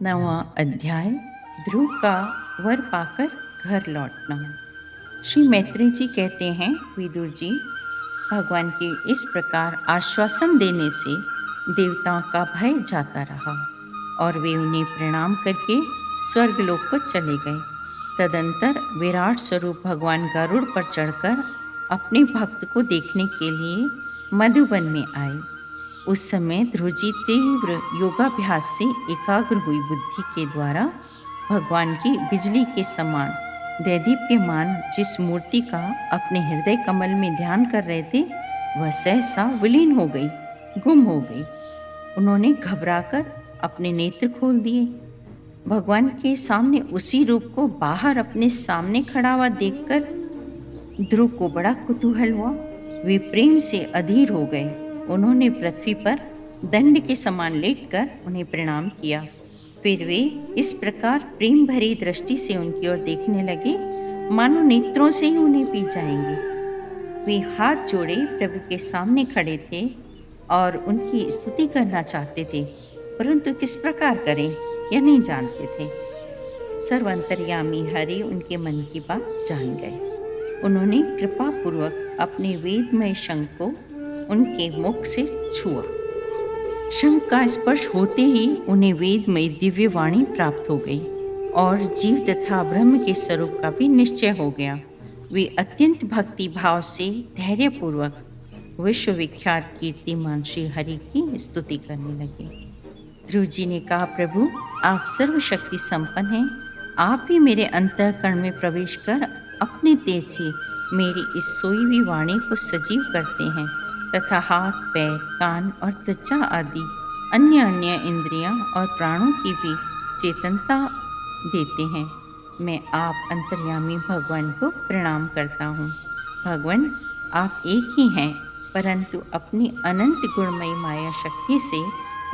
नवा अध्याय। ध्रुव का वर पाकर घर लौटना। श्री मैत्रेय जी कहते हैं, विदुर जी, भगवान के इस प्रकार आश्वासन देने से देवताओं का भय जाता रहा और वे उन्हें प्रणाम करके स्वर्गलोक को चले गए। तदंतर विराट स्वरूप भगवान गरुड़ पर चढ़कर अपने भक्त को देखने के लिए मधुबन में आए। उस समय ध्रुव जी तीव्र योगाभ्यास से एकाग्र हुई बुद्धि के द्वारा भगवान की बिजली के समान दैदीप्यमान जिस मूर्ति का अपने हृदय कमल में ध्यान कर रहे थे, वह सहसा विलीन हो गई, गुम हो गई। उन्होंने घबराकर अपने नेत्र खोल दिए। भगवान के सामने उसी रूप को बाहर अपने सामने खड़ा हुआ देखकर ध्रुव को बड़ा कुतूहल हुआ। वे प्रेम से अधीर हो गए। उन्होंने पृथ्वी पर दंड के समान लेटकर उन्हें प्रणाम किया। फिर वे इस प्रकार प्रेम भरी दृष्टि से उनकी ओर देखने लगे, मानो नेत्रों से ही उन्हें पी जाएंगे। वे हाथ जोड़े प्रभु के सामने खड़े थे और उनकी स्तुति करना चाहते थे, परंतु किस प्रकार करें यह नहीं जानते थे। सर्वांतर्यामी हरि उनके मन की बात जान गए। उन्होंने कृपापूर्वक अपने वेदमय शंख को उनके मुख से छुआ। शंख का स्पर्श होते ही उन्हें वेदमय दिव्य वाणी प्राप्त हो गई और जीव तथा ब्रह्म के स्वरूप का भी निश्चय हो गया। वे अत्यंत भक्ति भाव से धैर्यपूर्वक विश्वविख्यात कीर्तिमान श्री हरि की स्तुति करने लगे। ध्रुव जी ने कहा, प्रभु आप सर्वशक्ति संपन्न हैं। आप ही मेरे अंतःकरण में प्रवेश कर अपने तेज से मेरी इस सोई हुई वाणी को सजीव करते हैं तथा हाथ, पैर, कान और त्वचा आदि अन्य इंद्रियां और प्राणों की भी चेतनता देते हैं। मैं आप अंतर्यामी भगवान को प्रणाम करता हूँ। भगवान आप एक ही हैं, परंतु अपनी अनंत गुणमयी माया शक्ति से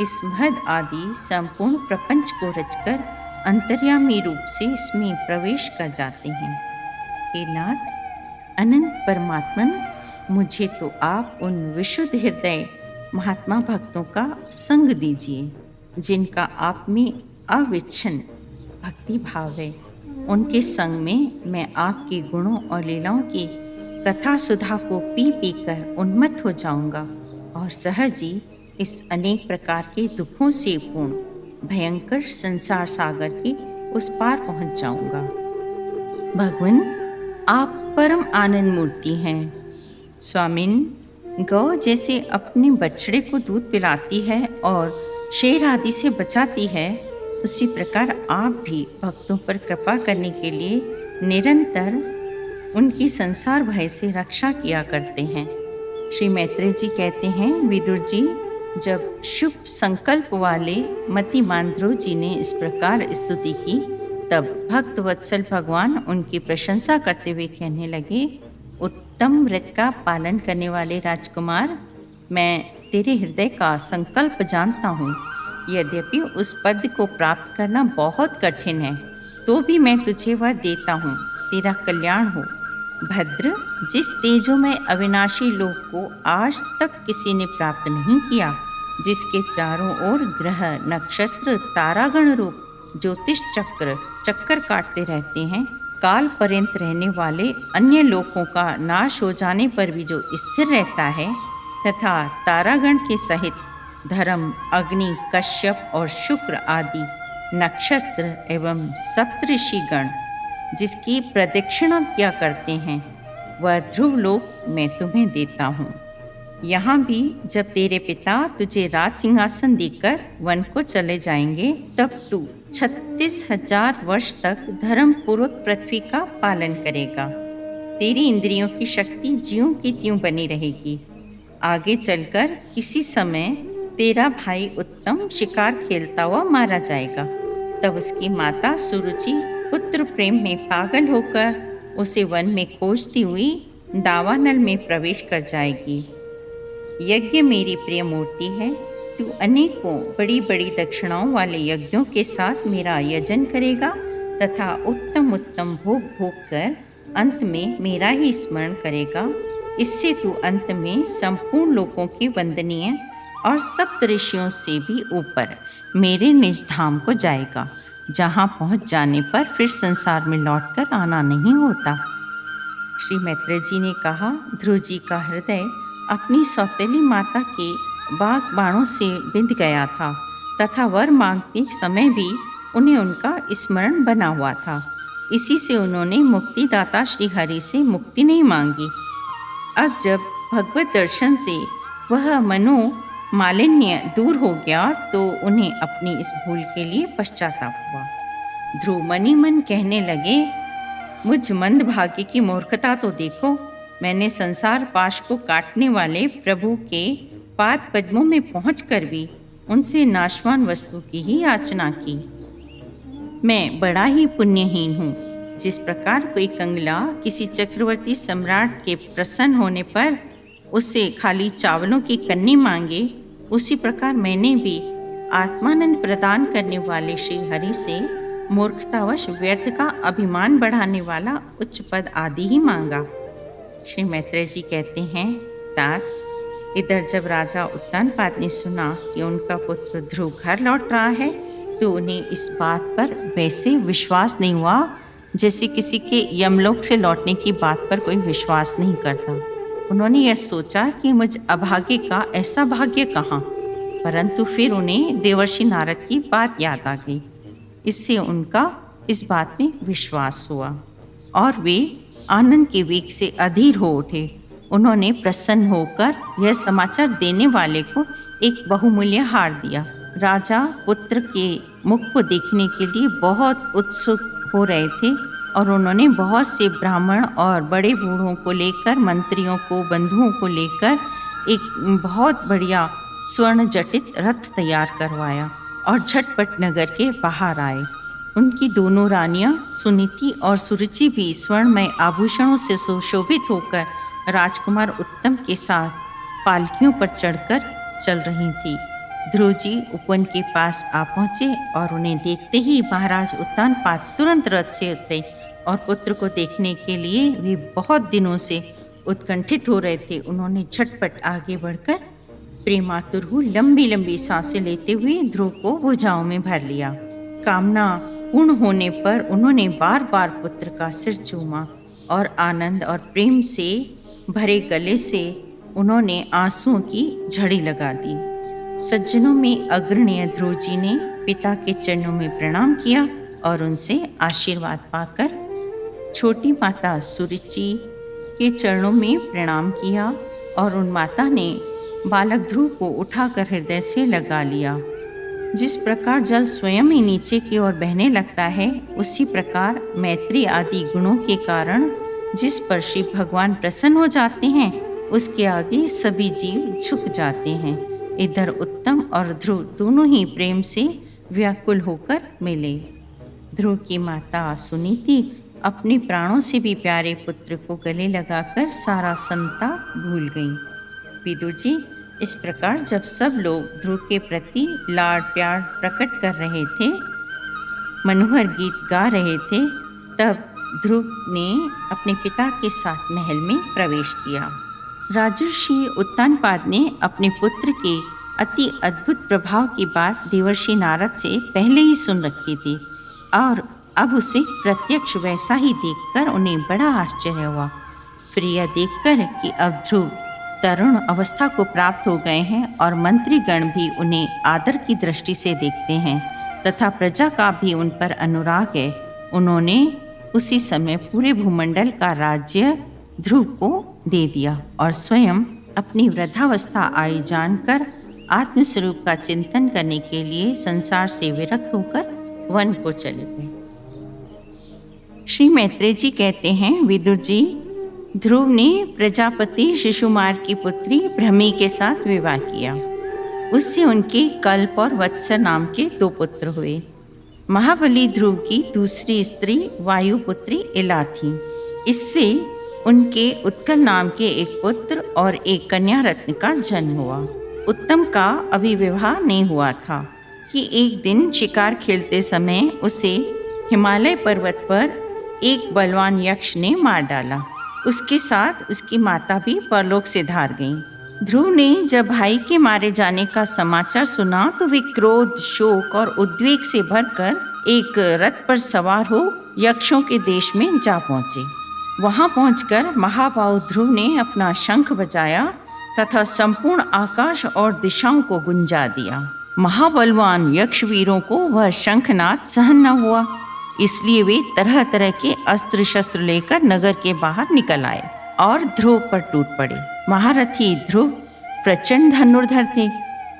इस महद आदि संपूर्ण प्रपंच को रचकर अंतर्यामी रूप से इसमें प्रवेश कर जाते हैं। हे नाथ अनंत परमात्मन, मुझे तो आप उन विशुद्ध हृदय महात्मा भक्तों का संग दीजिए जिनका आप में अविच्छिन्न भक्ति भाव है। उनके संग में मैं आपके गुणों और लीलाओं की कथा सुधा को पी पी कर उन्मत्त हो जाऊंगा और सहज ही इस अनेक प्रकार के दुखों से पूर्ण भयंकर संसार सागर के उस पार पहुंच जाऊंगा। भगवान आप परम आनंद मूर्ति हैं। स्वामिन, गौ जैसे अपने बछड़े को दूध पिलाती है और शेर आदि से बचाती है, उसी प्रकार आप भी भक्तों पर कृपा करने के लिए निरंतर उनकी संसार भय से रक्षा किया करते हैं। श्री मैत्रेय जी कहते हैं, विदुर जी, जब शुभ संकल्प वाले मतिमान ध्रुव जी ने इस प्रकार स्तुति की, तब भक्त वत्सल भगवान उनकी प्रशंसा करते हुए कहने लगे, उत्तम व्रत का पालन करने वाले राजकुमार, मैं तेरे हृदय का संकल्प जानता हूँ। यद्यपि उस पद को प्राप्त करना बहुत कठिन है, तो भी मैं तुझे वह देता हूँ, तेरा कल्याण हो। भद्र, जिस तेजोमय अविनाशी लोक को आज तक किसी ने प्राप्त नहीं किया, जिसके चारों ओर ग्रह, नक्षत्र, तारागण रूप ज्योतिष चक्कर काटते रहते हैं, काल पर्यंत रहने वाले अन्य लोकों का नाश हो जाने पर भी जो स्थिर रहता है, तथा तारागण के सहित धर्म, अग्नि, कश्यप और शुक्र आदि नक्षत्र एवं सप्तऋषिगण जिसकी प्रदक्षिणा किया करते हैं, वह ध्रुव लोक मैं तुम्हें देता हूँ। यहाँ भी जब तेरे पिता तुझे राज सिंहासन देकर वन को चले जाएंगे, तब तू 36,000 वर्ष तक धर्मपूर्वक पृथ्वी का पालन करेगा। तेरी इंद्रियों की शक्ति ज्यों की त्यों बनी रहेगी। आगे चलकर किसी समय तेरा भाई उत्तम शिकार खेलता हुआ मारा जाएगा, तब उसकी माता सुरुचि पुत्र प्रेम में पागल होकर उसे वन में खोजती हुई दावानल में प्रवेश कर जाएगी। यज्ञ मेरी प्रिय मूर्ति है। तू अनेकों बड़ी बड़ी दक्षिणाओं वाले यज्ञों के साथ मेरा यजन करेगा तथा उत्तम उत्तम भोग भोग कर अंत में मेरा ही स्मरण करेगा। इससे तू अंत में संपूर्ण लोकों के वंदनीय और सप्त ऋषियों से भी ऊपर मेरे निज धाम को जाएगा, जहाँ पहुँच जाने पर फिर संसार में लौटकर आना नहीं होता। श्री मैत्रेय जी ने कहा, ध्रुव जी का हृदय अपनी सौतेली माता के बाग बाणों से बिंध गया था तथा वर मांगते समय भी उन्हें उनका स्मरण बना हुआ था। इसी से उन्होंने मुक्तिदाता श्री हरि से मुक्ति नहीं मांगी। अब जब भगवत दर्शन से वह मनो मालिन्य दूर हो गया तो उन्हें अपनी इस भूल के लिए पश्चाताप हुआ। ध्रुव मनी मन कहने लगे, मुझ मंद भाग्य की मूर्खता तो देखो, मैंने संसार पाश को काटने वाले प्रभु के पाद पद्मों में पहुंचकर भी उनसे नाशवान वस्तु की ही याचना की। मैं बड़ा ही पुण्यहीन हूँ। जिस प्रकार कोई कंगला किसी चक्रवर्ती सम्राट के प्रसन्न होने पर उससे खाली चावलों की कन्नी मांगे, उसी प्रकार मैंने भी आत्मानंद प्रदान करने वाले श्री हरि से मूर्खतावश व्यर्थ का अभिमान बढ़ाने वाला उच्च पद आदि ही मांगा। श्री मैत्रेय जी कहते हैं, तात, इधर जब राजा उत्तानपाद ने सुना कि उनका पुत्र ध्रुव घर लौट रहा है तो उन्हें इस बात पर वैसे विश्वास नहीं हुआ जैसे किसी के यमलोक से लौटने की बात पर कोई विश्वास नहीं करता। उन्होंने यह सोचा कि मुझ अभागे का ऐसा भाग्य कहाँ, परंतु फिर उन्हें देवर्षि नारद की बात याद आ गई। इससे उनका इस बात में विश्वास हुआ और वे आनंद के वेग से अधीर हो उठे। उन्होंने प्रसन्न होकर यह समाचार देने वाले को एक बहुमूल्य हार दिया। राजा पुत्र के मुख को देखने के लिए बहुत उत्सुक हो रहे थे और उन्होंने बहुत से ब्राह्मण और बड़े बूढ़ों को लेकर, मंत्रियों को, बंधुओं को लेकर एक बहुत बढ़िया स्वर्ण जटित रथ तैयार करवाया और झटपट नगर के बाहर आए। उनकी दोनों रानियां सुनीति और सुरुचि भी स्वर्णमय आभूषणों से सुशोभित होकर राजकुमार उत्तम के साथ पालकियों पर चढ़कर चल रही थी। ध्रुव जी उपवन के पास आ पहुँचे और उन्हें देखते ही महाराज उत्तानपाद तुरंत रथ से उतरे और पुत्र को देखने के लिए वे बहुत दिनों से उत्कंठित हो रहे थे। उन्होंने झटपट आगे बढ़कर प्रेमातुर लंबी लंबी सांसें लेते हुए ध्रुव को भुजाओं में भर लिया। कामना पूर्ण होने पर उन्होंने बार बार पुत्र का सिर चूमा और आनंद और प्रेम से भरे गले से उन्होंने आंसुओं की झड़ी लगा दी। सज्जनों में अग्रणीय ध्रुव जी ने पिता के चरणों में प्रणाम किया और उनसे आशीर्वाद पाकर छोटी माता सुरुचि के चरणों में प्रणाम किया और उन माता ने बालक ध्रुव को उठाकर हृदय से लगा लिया। जिस प्रकार जल स्वयं ही नीचे की ओर बहने लगता है, उसी प्रकार मैत्री आदि गुणों के कारण जिस पर श्री भगवान प्रसन्न हो जाते हैं, उसके आगे सभी जीव झुक जाते हैं। इधर उत्तम और ध्रुव दोनों ही प्रेम से व्याकुल होकर मिले। ध्रुव की माता सुनीति अपने प्राणों से भी प्यारे पुत्र को गले लगाकर सारा संताप भूल गई। विदुर जी, इस प्रकार जब सब लोग ध्रुव के प्रति लाड प्यार प्रकट कर रहे थे, मनोहर गीत गा रहे थे, तब ध्रुव ने अपने पिता के साथ महल में प्रवेश किया। राजर्षि उत्तानपाद ने अपने पुत्र के अति अद्भुत प्रभाव की बात देवर्षि नारद से पहले ही सुन रखी थी और अब उसे प्रत्यक्ष वैसा ही देखकर उन्हें बड़ा आश्चर्य हुआ। फिर यह देखकर कि अब ध्रुव तरुण अवस्था को प्राप्त हो गए हैं और मंत्रीगण भी उन्हें आदर की दृष्टि से देखते हैं तथा प्रजा का भी उन पर अनुराग है, उन्होंने उसी समय पूरे भूमंडल का राज्य ध्रुव को दे दिया और स्वयं अपनी वृद्धावस्था आयु जानकर आत्मस्वरूप का चिंतन करने के लिए संसार से विरक्त होकर वन को चले गए। श्री मैत्रेय जी कहते हैं, विदुर जी, ध्रुव ने प्रजापति शिशुमार की पुत्री भ्रमी के साथ विवाह किया। उससे उनके कल्प और वत्स नाम के 2 पुत्र हुए। महाबली ध्रुव की दूसरी स्त्री वायुपुत्री इला थी। इससे उनके उत्कल नाम के एक पुत्र और एक कन्या रत्न का जन्म हुआ। उत्तम का अभी विवाह नहीं हुआ था कि एक दिन शिकार खेलते समय उसे हिमालय पर्वत पर एक बलवान यक्ष ने मार डाला। उसके साथ उसकी माता भी परलोक से धार गई। ध्रुव ने जब भाई के मारे जाने का समाचार सुना तो वे क्रोध, शोक और उद्वेग से भरकर एक रथ पर सवार हो यक्षों के देश में जा पहुंचे। वहां पहुंचकर महाबाहु ध्रुव ने अपना शंख बजाया तथा संपूर्ण आकाश और दिशाओं को गुंजा दिया। महाबलवान यक्ष वीरों को वह शंखनाद सहन न हुआ, इसलिए वे तरह तरह के अस्त्र शस्त्र लेकर नगर के बाहर निकल आए और ध्रुव पर टूट पड़े। महारथी ध्रुव प्रचंड धनुर्धर थे।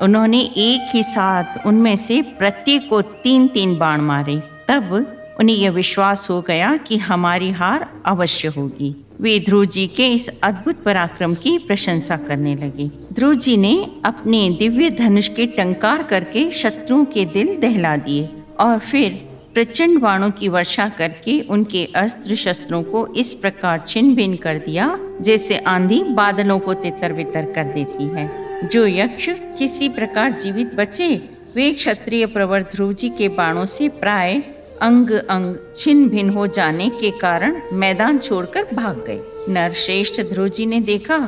उन्होंने एक ही साथ उनमें से प्रत्येक को 3-3 बाण मारे। तब उन्हें यह विश्वास हो गया कि हमारी हार अवश्य होगी। वे ध्रुव जी के इस अद्भुत पराक्रम की प्रशंसा करने लगे। ध्रुव जी ने अपने दिव्य धनुष के टंकार करके शत्रुओं के दिल दहला दिए और फिर प्रचंड बाणों की वर्षा करके उनके अस्त्र शस्त्रों को इस प्रकार छिन्न भिन्न कर दिया जैसे आंधी बादलों को तितर बितर कर देती है। जो यक्ष किसी प्रकार जीवित बचे वे क्षत्रिय प्रवर ध्रुव जी के बाणों से प्राय अंग अंग छिन्न भिन्न हो जाने के कारण मैदान छोड़कर भाग गए। नरश्रेष्ठ ध्रुव जी ने देखा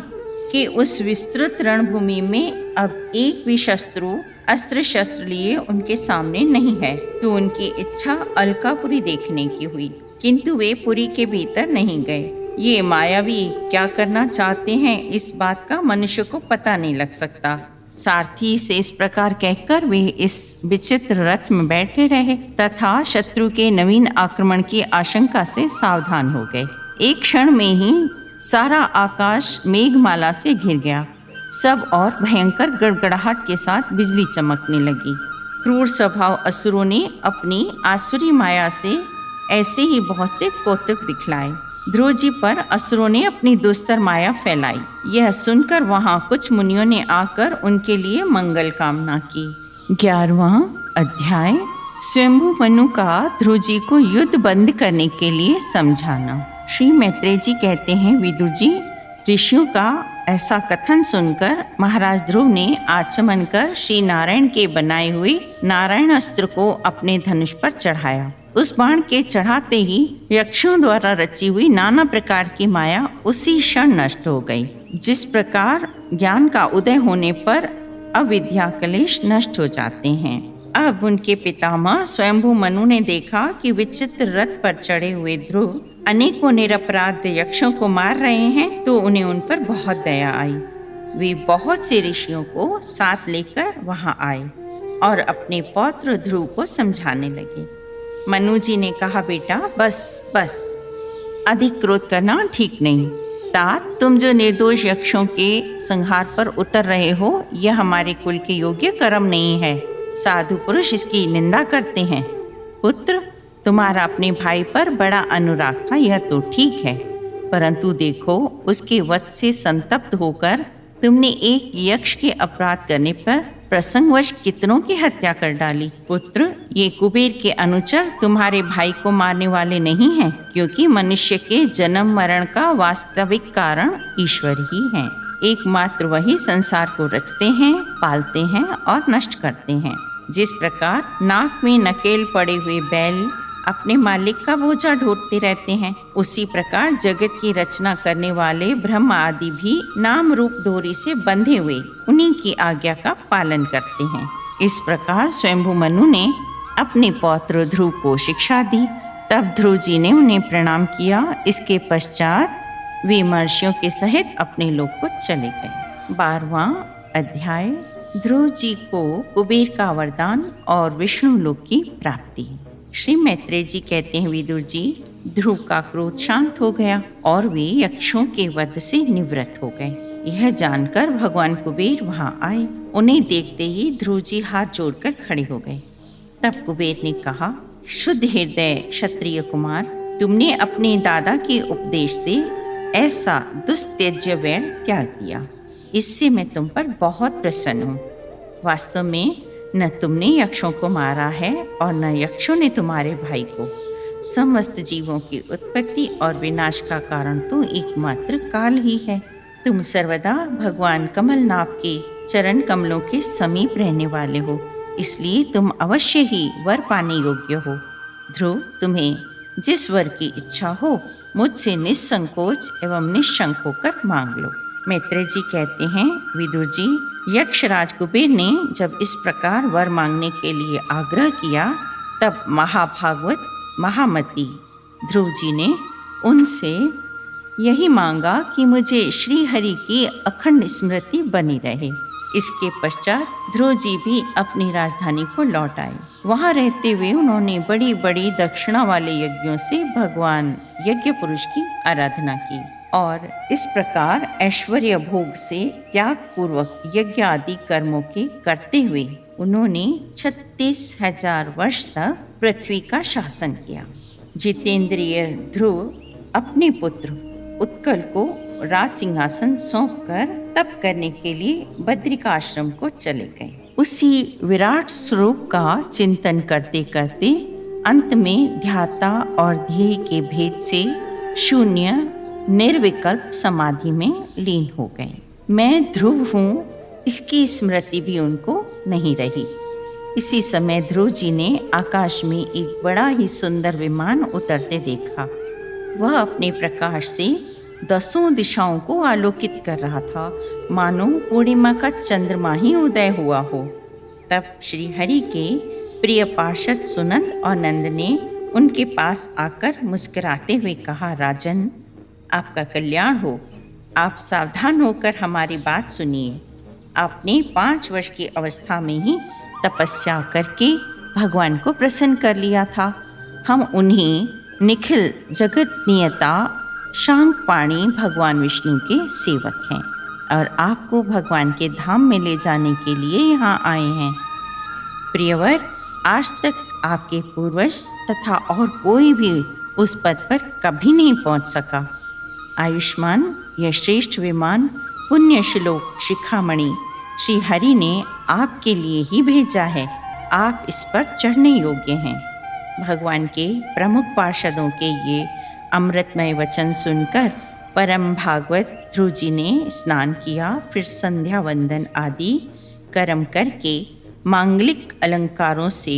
कि उस विस्तृत रणभूमि में अब एक भी शत्रु अस्त्र शस्त्र लिए उनके सामने नहीं है, तो उनकी इच्छा अलकापुरी देखने की हुई, किंतु वे पुरी के भीतर नहीं गए। ये मायावी क्या करना चाहते हैं इस बात का मनुष्य को पता नहीं लग सकता। सारथी से इस प्रकार कहकर वे इस विचित्र रथ में बैठे रहे तथा शत्रु के नवीन आक्रमण की आशंका से सावधान हो गए। एक क्षण में ही सारा आकाश मेघमाला से घिर गया। सब और भयंकर गड़गड़ाहट के साथ बिजली चमकने लगी। क्रूर स्वभाव असुरों ने अपनी आसुरी माया से ऐसे ही बहुत से कौतुक दिखलाए। ध्रुव जी पर असुरों ने अपनी दुस्तर माया फैलाई। यह सुनकर वहां कुछ मुनियों ने आकर उनके लिए मंगल कामना की। 11वां अध्याय स्वयंभू मनु का ध्रुव जी को युद्ध बंद करने के लिए समझाना। श्री मैत्रेय जी कहते हैं, विदुर जी, ऋषियों का ऐसा कथन सुनकर महाराज ध्रुव ने आचमन कर श्री नारायण के बनाए हुए नारायण अस्त्र को अपने धनुष पर चढ़ाया। उस बाण के चढ़ाते ही यक्षों द्वारा रची हुई नाना प्रकार की माया उसी क्षण नष्ट हो गई। जिस प्रकार ज्ञान का उदय होने पर अविद्या कलेश नष्ट हो जाते हैं। अब उनके पितामह स्वयंभू मनु ने देखा कि विचित्र रथ पर चढ़े हुए ध्रुव अनेकों निरपराध यक्षों को मार रहे हैं, तो उन्हें उन पर बहुत दया आई। वे बहुत से ऋषियों को साथ लेकर वहां आए और अपने पौत्र ध्रुव को समझाने लगे। मनु जी ने कहा, बेटा बस अधिक क्रोध करना ठीक नहीं। तात, तुम जो निर्दोष यक्षों के संहार पर उतर रहे हो, यह हमारे कुल के योग्य कर्म नहीं है। साधु पुरुष इसकी निंदा करते हैं। पुत्र, तुम्हारा अपने भाई पर बड़ा अनुराग था, यह तो ठीक है, परंतु देखो उसके वध से संतप्त होकर तुमने एक यक्ष के अपराध करने पर प्रसंगवश कितनों की हत्या कर डाली। पुत्र, ये कुबेर के अनुचर तुम्हारे भाई को मारने वाले नहीं हैं, क्योंकि मनुष्य के जन्म मरण का वास्तविक कारण ईश्वर ही है। एकमात्र वही संसार को रचते हैं, पालते हैं और नष्ट करते हैं। जिस प्रकार नाक में नकेल पड़े हुए बैल अपने मालिक का बोझा ढोते रहते हैं, उसी प्रकार जगत की रचना करने वाले ब्रह्मा आदि भी नाम रूप डोरी से बंधे हुए उन्हीं की आज्ञा का पालन करते हैं। इस प्रकार स्वयंभू मनु ने अपने पौत्र ध्रुव को शिक्षा दी। तब ध्रुव जी ने उन्हें प्रणाम किया। इसके पश्चात वे महर्षियों के सहित अपने लोक को चले गए। 12वां अध्याय ध्रुव जी को कुबेर का वरदान और विष्णु लोक की प्राप्ति। श्री मैत्रेय जी कहते हैं, विदुर जी, ध्रुव का क्रोध शांत हो गया और वे यक्षों के वध से निवृत्त हो गए। यह जानकर भगवान कुबेर वहां आए। उन्हें देखते ही ध्रुव जी हाथ जोड़कर खड़े हो गए। तब कुबेर ने कहा, शुद्ध हृदय क्षत्रिय कुमार, तुमने अपने दादा के उपदेश से ऐसा दुस्त्यज्य वैर त्याग दिया। इससे मैं तुम पर बहुत प्रसन्न हूँ। वास्तव में न तुमने यक्षों को मारा है और न यक्षों ने तुम्हारे भाई को। समस्त जीवों की उत्पत्ति और विनाश का कारण तो एकमात्र काल ही है। तुम सर्वदा भगवान कमलनाभ के चरण कमलों के समीप रहने वाले हो, इसलिए तुम अवश्य ही वर पाने योग्य हो। ध्रुव, तुम्हें जिस वर की इच्छा हो मुझसे निसंकोच एवं निशंक होकर मांग लो। मैत्रेय जी कहते हैं, विदुर जी, यक्षराज कुबेर ने जब इस प्रकार वर मांगने के लिए आग्रह किया, तब महाभागवत महामती ध्रुव जी ने उनसे यही मांगा कि मुझे श्री हरि की अखंड स्मृति बनी रहे। इसके पश्चात ध्रुव जी भी अपनी राजधानी को लौट आए। वहां रहते हुए उन्होंने बड़ी बड़ी दक्षिणा वाले यज्ञों से भगवान यज्ञ पुरुष की आराधना की और इस प्रकार ऐश्वर्य भोग से त्याग पूर्वक यज्ञ आदि कर्मों के करते हुए उन्होंने 36,000 वर्ष तक पृथ्वी का शासन किया। जितेंद्रिय ध्रुव अपने पुत्र उत्कल को राज सिंहासन सौंपकर तप करने के लिए बद्रिकाश्रम को चले गए। उसी विराट स्वरूप का चिंतन करते करते अंत में ध्याता और ध्येय के भेद से शून्य निर्विकल्प समाधि में लीन हो गए। मैं ध्रुव हूँ, इसकी स्मृति भी उनको नहीं रही। इसी समय ध्रुव जी ने आकाश में एक बड़ा ही सुंदर विमान उतरते देखा। वह अपने प्रकाश से 10 दिशाओं को आलोकित कर रहा था, मानो पूर्णिमा का चंद्रमा ही उदय हुआ हो। तब श्री हरि के प्रिय पार्षद सुनंद और नंद ने उनके पास आकर मुस्कुराते हुए कहा, राजन, आपका कल्याण हो। आप सावधान होकर हमारी बात सुनिए। आपने 5 वर्ष की अवस्था में ही तपस्या करके भगवान को प्रसन्न कर लिया था। हम उन्हीं निखिल जगत नियता शांकपाणी भगवान विष्णु के सेवक हैं और आपको भगवान के धाम में ले जाने के लिए यहाँ आए हैं। प्रियवर, आज तक आपके पूर्वज तथा और कोई भी उस पद पर कभी नहीं पहुँच सका। आयुष्मान, यह श्रेष्ठ विमान पुण्य श्लोक शिखामणि श्री हरि ने आपके लिए ही भेजा है। आप इस पर चढ़ने योग्य हैं। भगवान के प्रमुख पार्षदों के ये अमृतमय वचन सुनकर परम भागवत ध्रुव जी ने स्नान किया। फिर संध्या वंदन आदि कर्म करके मांगलिक अलंकारों से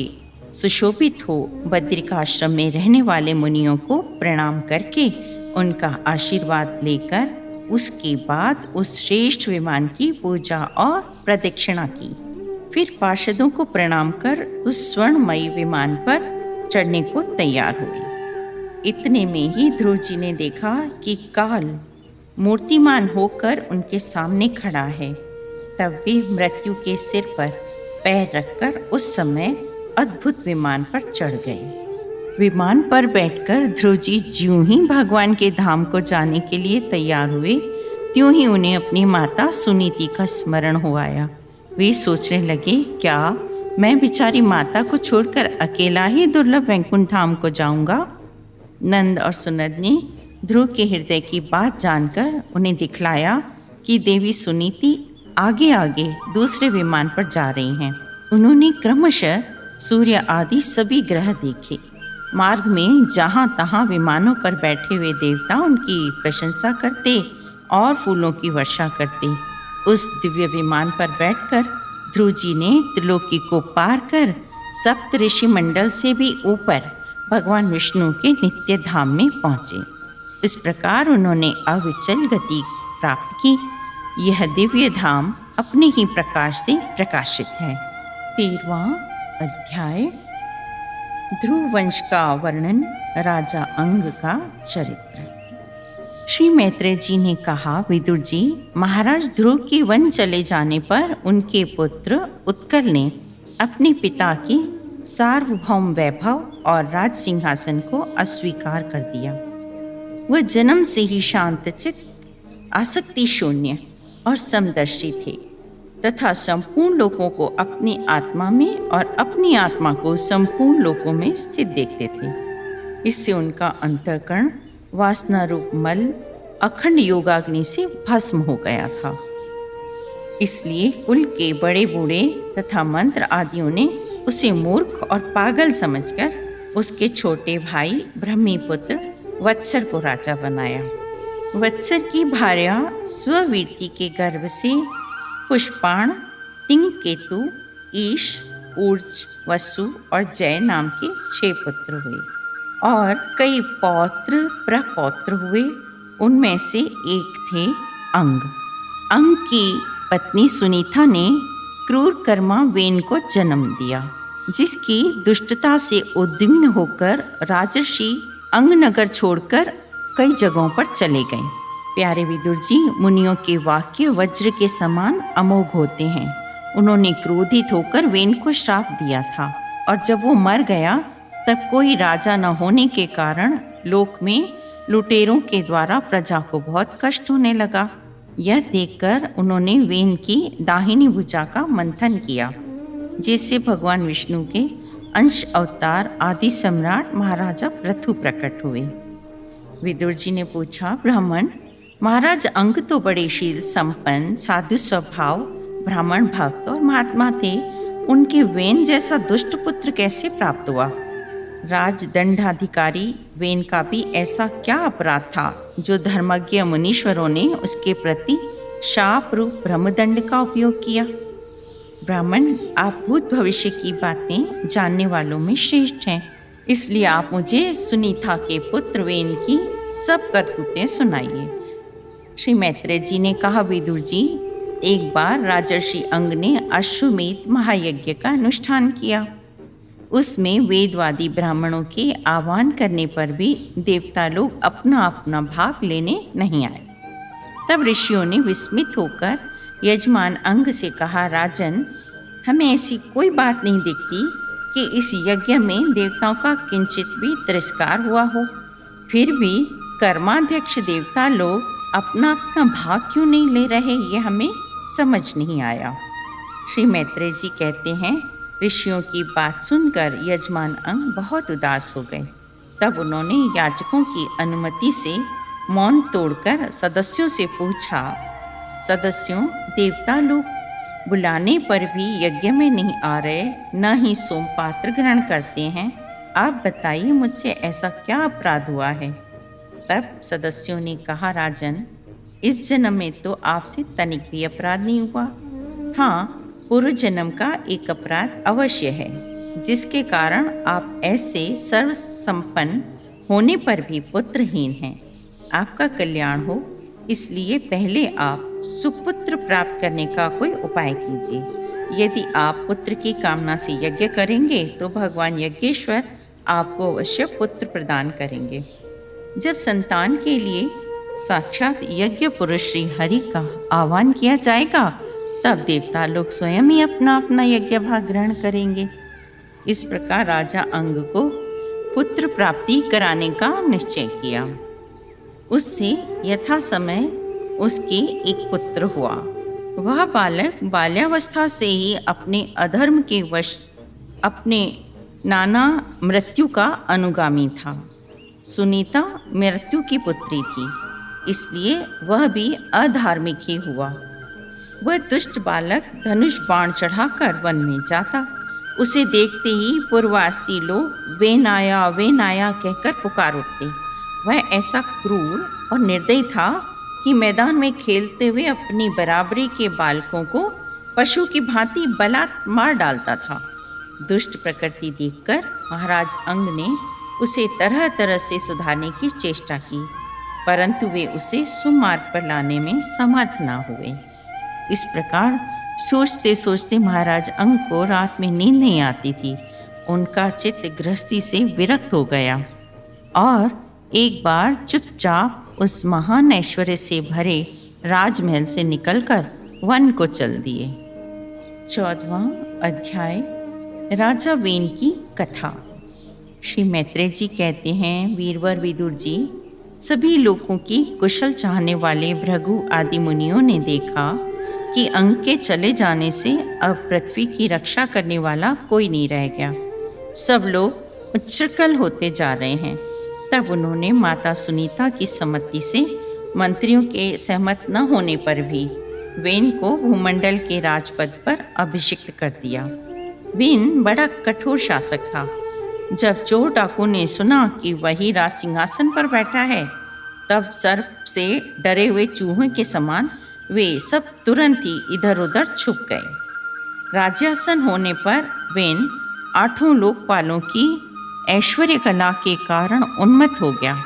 सुशोभित हो बद्रिकाश्रम में रहने वाले मुनियों को प्रणाम करके उनका आशीर्वाद लेकर उसके बाद उस श्रेष्ठ विमान की पूजा और प्रदक्षिणा की। फिर पार्षदों को प्रणाम कर उस स्वर्णमयी विमान पर चढ़ने को तैयार हुई। इतने में ही ध्रुव जी ने देखा कि काल मूर्तिमान होकर उनके सामने खड़ा है। तब वे मृत्यु के सिर पर पैर रखकर उस समय अद्भुत विमान पर चढ़ गए। विमान पर बैठकर ध्रुव जी ज्यों ही भगवान के धाम को जाने के लिए तैयार हुए, त्यों ही उन्हें अपनी माता सुनीति का स्मरण हो आया। वे सोचने लगे, क्या मैं बेचारी माता को छोड़कर अकेला ही दुर्लभ वैकुंठ धाम को जाऊंगा? नंद और सुनंद ने ध्रुव के हृदय की बात जानकर उन्हें दिखलाया कि देवी सुनीति आगे आगे दूसरे विमान पर जा रही हैं। उन्होंने क्रमशः सूर्य आदि सभी ग्रह देखे। मार्ग में जहाँ तहाँ विमानों पर बैठे हुए देवता उनकी प्रशंसा करते और फूलों की वर्षा करते। उस दिव्य विमान पर बैठकर ध्रुव जी ने त्रिलोकी को पार कर सप्त ऋषि मंडल से भी ऊपर भगवान विष्णु के नित्य धाम में पहुँचे। इस प्रकार उन्होंने अविचल गति प्राप्त की। यह दिव्य धाम अपने ही प्रकाश से प्रकाशित है। 13वां अध्याय, ध्रुव वंश का वर्णन, राजा अंग का चरित्र। श्री मैत्रेय जी ने कहा, विदुर जी, महाराज ध्रुव के वन चले जाने पर उनके पुत्र उत्कल ने अपने पिता की सार्वभौम वैभव और राज सिंहासन को अस्वीकार कर दिया। वह जन्म से ही शांतचित्त, आसक्ति शून्य और समदर्शी थे तथा संपूर्ण लोगों को अपनी आत्मा में और अपनी आत्मा को संपूर्ण लोगों में स्थित देखते थे। इससे उनका अंतःकरण वासना रूप मल अखंड योगाग्नि से भस्म हो गया था। इसलिए कुल के बड़े बूढ़े तथा मंत्र आदियों ने उसे मूर्ख और पागल समझकर उसके छोटे भाई ब्रह्मीपुत्र वत्सर को राजा बनाया। वत्सर की भार्या स्ववीर्ति के गर्भ से पुष्पाण, तिंगकेतु, ईश, ऊर्ज, वसु और जय नाम के 6 पुत्र हुए और कई पौत्र प्रपौत्र हुए। उनमें से एक थे अंग। अंग की पत्नी सुनीता ने क्रूर कर्मा वेन को जन्म दिया, जिसकी दुष्टता से उद्विग्न होकर राजर्षि अंगनगर छोड़कर कई जगहों पर चले गए। प्यारे विदुर जी, मुनियों के वाक्य वज्र के समान अमोघ होते हैं। उन्होंने क्रोधित होकर वेन को श्राप दिया था, और जब वो मर गया तब कोई राजा न होने के कारण लोक में लुटेरों के द्वारा प्रजा को बहुत कष्ट होने लगा। यह देखकर उन्होंने वेन की दाहिनी भुजा का मंथन किया, जिससे भगवान विष्णु के अंश अवतार आदि सम्राट महाराजा पृथु प्रकट हुए। विदुर जी ने पूछा, ब्राह्मण, महाराज अंग तो बड़े शील संपन्न, साधु स्वभाव, ब्राह्मण भक्त और महात्मा थे, उनके वेन जैसा दुष्ट पुत्र कैसे प्राप्त हुआ? राजदंडाधिकारी वेन का भी ऐसा क्या अपराध था जो धर्मज्ञ मुनीश्वरों ने उसके प्रति शाप रूप ब्रह्मदंड का उपयोग किया? ब्राह्मण, आप भूत भविष्य की बातें जानने वालों में श्रेष्ठ हैं, इसलिए आप मुझे सुनीता के पुत्र वेन की सब करतूतें सुनाइए। श्री मैत्रेय जी ने कहा, विदुर जी, एक बार राजर्षि अंग ने अश्वमेध महायज्ञ का अनुष्ठान किया। उसमें वेदवादी ब्राह्मणों के आह्वान करने पर भी देवता लोग अपना अपना भाग लेने नहीं आए। तब ऋषियों ने विस्मित होकर यजमान अंग से कहा, राजन, हमें ऐसी कोई बात नहीं दिखती कि इस यज्ञ में देवताओं का किंचित भी तिरस्कार हुआ हो। फिर भी कर्माध्यक्ष देवता लोग अपना अपना भाग क्यों नहीं ले रहे, ये हमें समझ नहीं आया। श्री मैत्रेय जी कहते हैं, ऋषियों की बात सुनकर यजमान अंग बहुत उदास हो गए। तब उन्होंने याजकों की अनुमति से मौन तोड़कर सदस्यों से पूछा, सदस्यों, देवता लोग बुलाने पर भी यज्ञ में नहीं आ रहे, न ही सोमपात्र ग्रहण करते हैं। आप बताइए, मुझसे ऐसा क्या अपराध हुआ है? तब सदस्यों ने कहा, राजन, इस जन्म में तो आपसे तनिक भी अपराध नहीं हुआ। हाँ, पूर्व जन्म का एक अपराध अवश्य है, जिसके कारण आप ऐसे सर्व संपन्न होने पर भी पुत्रहीन हैं। आपका कल्याण हो, इसलिए पहले आप सुपुत्र प्राप्त करने का कोई उपाय कीजिए। यदि आप पुत्र की कामना से यज्ञ करेंगे तो भगवान यज्ञेश्वर आपको अवश्य पुत्र प्रदान करेंगे। जब संतान के लिए साक्षात यज्ञ पुरुष श्री हरि का आह्वान किया जाएगा, तब देवता लोग स्वयं ही अपना अपना यज्ञ भाग ग्रहण करेंगे। इस प्रकार राजा अंग को पुत्र प्राप्ति कराने का निश्चय किया। उससे यथा समय उसके एक पुत्र हुआ। वह बालक बाल्यावस्था से ही अपने अधर्म के वश अपने नाना मृत्यु का अनुगामी था। सुनीता मृत्यु की पुत्री थी, इसलिए वह भी अधार्मिक ही हुआ। वह दुष्ट बालक धनुष बाण चढ़ाकर वन में जाता। उसे देखते ही पूर्ववासी लोग वेन आया कहकर पुकार उठते। वह ऐसा क्रूर और निर्दयी था कि मैदान में खेलते हुए अपनी बराबरी के बालकों को पशु की भांति बलात् मार डालता था। दुष्ट प्रकृति देखकर महाराज अंग ने उसे तरह तरह से सुधारने की चेष्टा की, परंतु वे उसे सुमार्ग पर लाने में समर्थ न हुए। इस प्रकार सोचते सोचते महाराज अंग को रात में नींद नहीं आती थी। उनका चित्त गृहस्थी से विरक्त हो गया और एक बार चुपचाप उस महान ऐश्वर्य से भरे राजमहल से निकलकर वन को चल दिए। 14वां अध्याय, राजा वेन की कथा। श्री मैत्रेय जी कहते हैं, वीरवर विदुर जी, सभी लोगों की कुशल चाहने वाले भृगु आदि मुनियों ने देखा कि अंग के चले जाने से अब पृथ्वी की रक्षा करने वाला कोई नहीं रह गया। सब लोग उच्छृंखल होते जा रहे हैं। तब उन्होंने माता सुनीता की सम्मति से मंत्रियों के सहमत न होने पर भी वेन को भूमंडल के राजपद पर अभिषिक्त कर दिया। वेन बड़ा कठोर शासक था। जब चोर डाकू ने सुना कि वही राज सिंहासन पर बैठा है, तब सर्प से डरे हुए चूहों के समान वे सब तुरंत ही इधर उधर छुप गए। राज्यासन होने पर वेन 8 लोकपालों की ऐश्वर्य कला के कारण उन्मत्त हो गया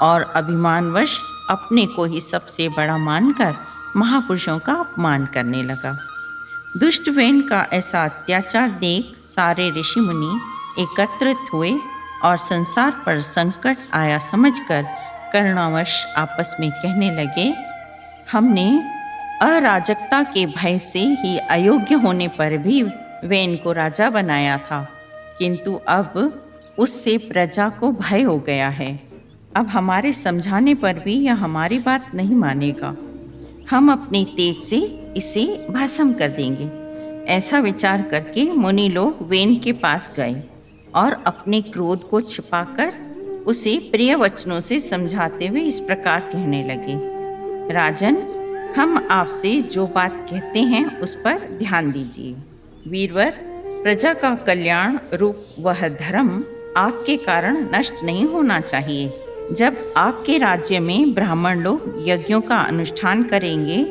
और अभिमानवश अपने को ही सबसे बड़ा मानकर महापुरुषों का अपमान करने लगा। दुष्ट वेन का ऐसा अत्याचार देख सारे ऋषि मुनि एकत्रित हुए और संसार पर संकट आया समझकर करुणावश आपस में कहने लगे, हमने अराजकता के भय से ही अयोग्य होने पर भी वेन को राजा बनाया था, किंतु अब उससे प्रजा को भय हो गया है। अब हमारे समझाने पर भी यह हमारी बात नहीं मानेगा। हम अपने तेज से इसे भस्म कर देंगे। ऐसा विचार करके मुनि लोग वेन के पास गए और अपने क्रोध को छिपाकर उसे प्रिय वचनों से समझाते हुए इस प्रकार कहने लगे, राजन, हम आपसे जो बात कहते हैं उस पर ध्यान दीजिए। वीरवर, प्रजा का कल्याण रूप वह धर्म आपके कारण नष्ट नहीं होना चाहिए। जब आपके राज्य में ब्राह्मण लोग यज्ञों का अनुष्ठान करेंगे,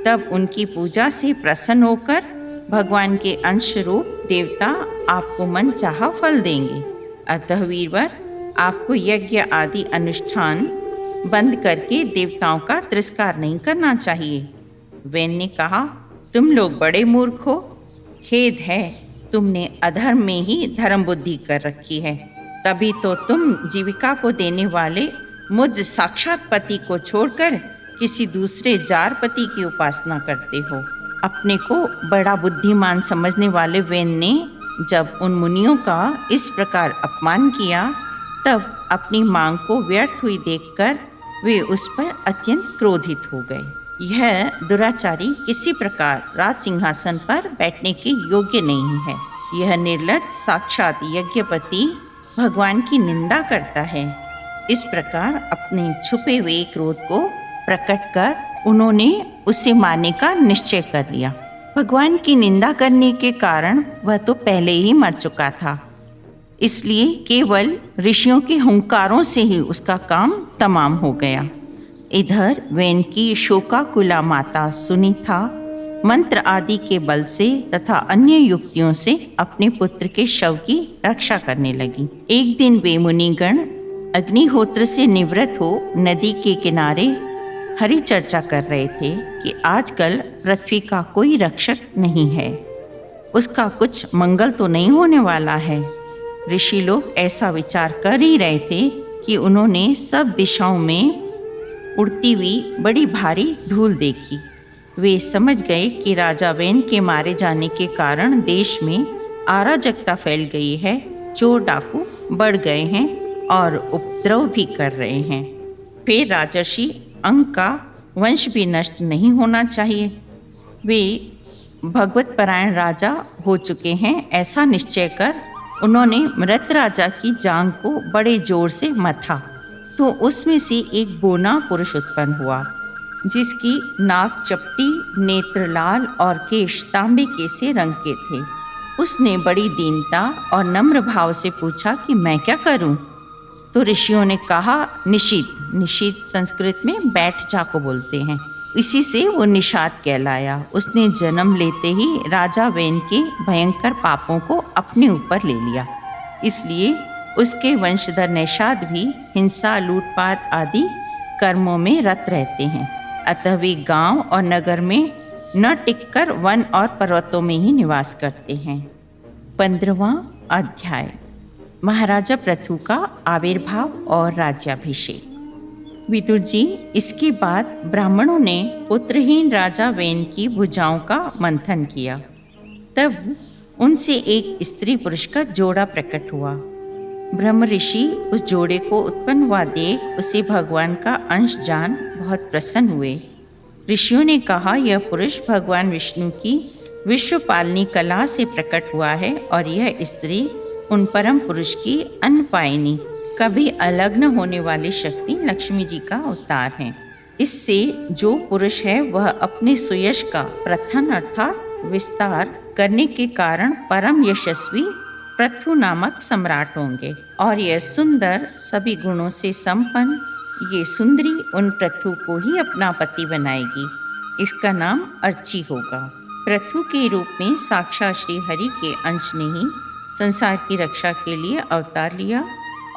तब उनकी पूजा से प्रसन्न होकर भगवान के अंश रूप देवता आपको मन चाहा फल देंगे। अतः वीरवर, आपको यज्ञ आदि अनुष्ठान बंद करके देवताओं का तिरस्कार नहीं करना चाहिए। वेन ने कहा, तुम लोग बड़े मूर्ख हो। खेद है, तुमने अधर्म में ही धर्म बुद्धि कर रखी है। तभी तो तुम जीविका को देने वाले मुझ साक्षात पति को छोड़कर किसी दूसरे जार पति की उपासना करते हो। अपने को बड़ा बुद्धिमान समझने वाले वेन ने जब उन मुनियों का इस प्रकार अपमान किया, तब अपनी मांग को व्यर्थ हुई देखकर वे उस पर अत्यंत क्रोधित हो गए। यह दुराचारी किसी प्रकार राज सिंहासन पर बैठने के योग्य नहीं है। यह निर्लज्ज साक्षात यज्ञपति भगवान की निंदा करता है। इस प्रकार अपने छुपे हुए क्रोध को प्रकट कर उन्होंने उसे मारने का निश्चय कर लिया। भगवान की निंदा करने के कारण वह तो पहले ही मर चुका था, इसलिए केवल ऋषियों के हुंकारों से ही उसका काम तमाम हो गया। इधर वेन की शोकाकुला माता सुनीता मंत्र आदि के बल से तथा अन्य युक्तियों से अपने पुत्र के शव की रक्षा करने लगी। एक दिन वे मुनिगण अग्निहोत्र से निवृत्त हो नदी के किनारे हरि चर्चा कर रहे थे कि आजकल पृथ्वी का कोई रक्षक नहीं है, उसका कुछ मंगल तो नहीं होने वाला है। ऋषि लोग ऐसा विचार कर ही रहे थे कि उन्होंने सब दिशाओं में उड़ती हुई बड़ी भारी धूल देखी। वे समझ गए कि राजा वेन के मारे जाने के कारण देश में अराजकता फैल गई है, चोर डाकू बढ़ गए हैं और उपद्रव भी कर रहे हैं। फिर राजर्षि अंग का वंश भी नष्ट नहीं होना चाहिए। वे भगवत परायण राजा हो चुके हैं, ऐसा निश्चय कर उन्होंने मृत राजा की जांघ को बड़े जोर से मथा, तो उसमें से एक बोना पुरुष उत्पन्न हुआ, जिसकी नाक चपटी, नेत्र लाल और केश तांबे के से रंग के थे। उसने बड़ी दीनता और नम्र भाव से पूछा कि मैं क्या करूं? तो ऋषियों ने कहा, निशीत। निशीत संस्कृत में बैठ जा को बोलते हैं, इसी से वो निषाद कहलाया। उसने जन्म लेते ही राजा वेन के भयंकर पापों को अपने ऊपर ले लिया, इसलिए उसके वंशधर निषाद भी हिंसा, लूटपाट आदि कर्मों में रत रहते हैं। अतः वे गांव और नगर में न टिककर वन और पर्वतों में ही निवास करते हैं। 15वां अध्याय, महाराजा पृथु का आविर्भाव और राज्याभिषेक। विदुर जी, इसके बाद ब्राह्मणों ने पुत्रहीन राजा वेन की भुजाओं का मंथन किया। तब उनसे एक स्त्री पुरुष का जोड़ा प्रकट हुआ। ब्रह्म ऋषि उस जोड़े को उत्पन्न हुआ देख उसे भगवान का अंश जान बहुत प्रसन्न हुए। ऋषियों ने कहा, यह पुरुष भगवान विष्णु की विश्व पालनी कला से प्रकट हुआ है और यह स्त्री उन परम पुरुष की अन्नपायिनी, कभी अलग न होने वाली शक्ति लक्ष्मी जी का अवतार है। इससे जो पुरुष है वह अपने सुयश का प्रथन अर्थात विस्तार करने के कारण परम यशस्वी पृथु नामक सम्राट होंगे और यह सुंदर सभी गुणों से संपन्न ये सुंदरी उन पृथु को ही अपना पति बनाएगी। इसका नाम अर्ची होगा। पृथु के रूप में साक्षात श्री हरि के अंश ने ही संसार की रक्षा के लिए अवतार लिया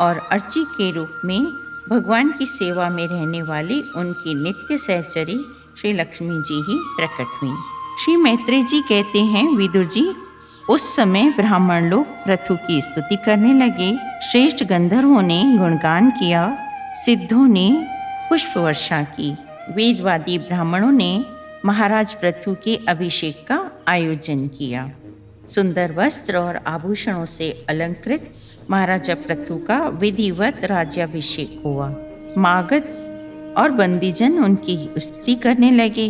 और अर्ची के रूप में भगवान की सेवा में रहने वाली उनकी नित्य सहचरी श्री लक्ष्मी जी ही प्रकट हुई। श्री मैत्रेय जी कहते हैं, विदुर जी, उस समय ब्राह्मण लोग पृथु की स्तुति करने लगे। श्रेष्ठ गंधर्वों ने गुणगान किया, सिद्धों ने पुष्प वर्षा की। वेदवादी ब्राह्मणों ने महाराज पृथु के अभिषेक का आयोजन किया। सुंदर वस्त्र और आभूषणों से अलंकृत महाराजा पृथु का विधिवत राज्याभिषेक हुआ। मागध और बंदीजन उनकी स्तुति करने लगे।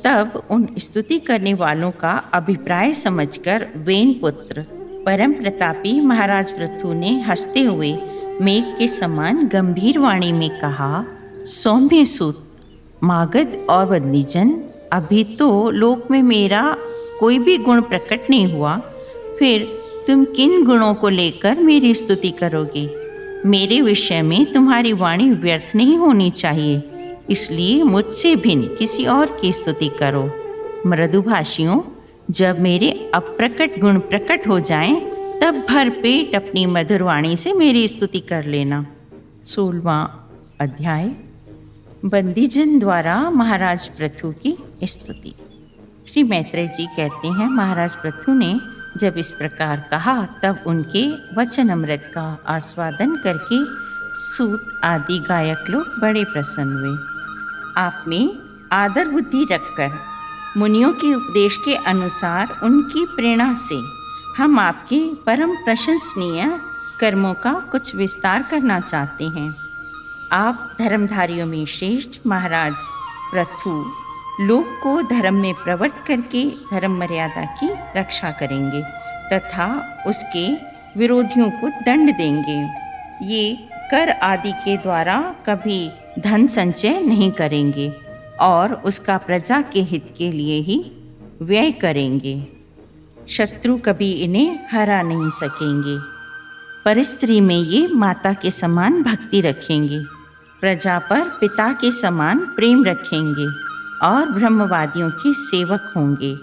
तब उन स्तुति करने वालों का अभिप्राय समझकर वेन पुत्र परम प्रतापी महाराज पृथु ने हंसते हुए मेघ के समान गंभीर वाणी में कहा, सौम्य सूत, मागध और बंदीजन, अभी तो लोक में मेरा कोई भी गुण प्रकट नहीं हुआ, फिर तुम किन गुणों को लेकर मेरी स्तुति करोगे? मेरे विषय में तुम्हारी वाणी व्यर्थ नहीं होनी चाहिए, इसलिए मुझसे भिन्न किसी और की स्तुति करो। मृदुभाषियों, जब मेरे अप्रकट गुण प्रकट हो जाएं, तब भरपेट अपनी मधुर वाणी से मेरी स्तुति कर लेना। 16वां अध्याय, बंदीजन द्वारा महाराज पृथु की स्तुति। श्री मैत्रेय जी कहते हैं, महाराज पृथु ने जब इस प्रकार कहा, तब उनके वचन अमृत का आस्वादन करके सूत आदि गायक लोग बड़े प्रसन्न हुए। आप में आदर बुद्धि रखकर मुनियों के उपदेश के अनुसार उनकी प्रेरणा से हम आपके परम प्रशंसनीय कर्मों का कुछ विस्तार करना चाहते हैं। आप धर्मधारियों में श्रेष्ठ महाराज पृथु लोक को धर्म में प्रवृत्त करके धर्म मर्यादा की रक्षा करेंगे तथा उसके विरोधियों को दंड देंगे। ये कर आदि के द्वारा कभी धन संचय नहीं करेंगे और उसका प्रजा के हित के लिए ही व्यय करेंगे। शत्रु कभी इन्हें हरा नहीं सकेंगे। परस्त्री में ये माता के समान भक्ति रखेंगे, प्रजा पर पिता के समान प्रेम रखेंगे और ब्रह्मवादियों के सेवक होंगे।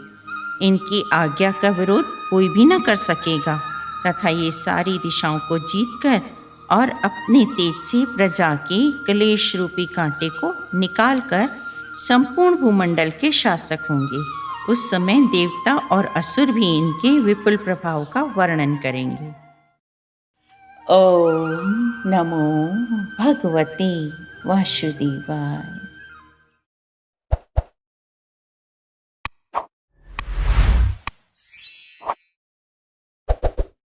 इनकी आज्ञा का विरोध कोई भी न कर सकेगा तथा ये सारी दिशाओं को जीतकर और अपने तेज से प्रजा के क्लेश रूपी कांटे को निकालकर संपूर्ण भूमंडल के शासक होंगे। उस समय देवता और असुर भी इनके विपुल प्रभाव का वर्णन करेंगे। ओम नमो भगवते वासुदेवाय।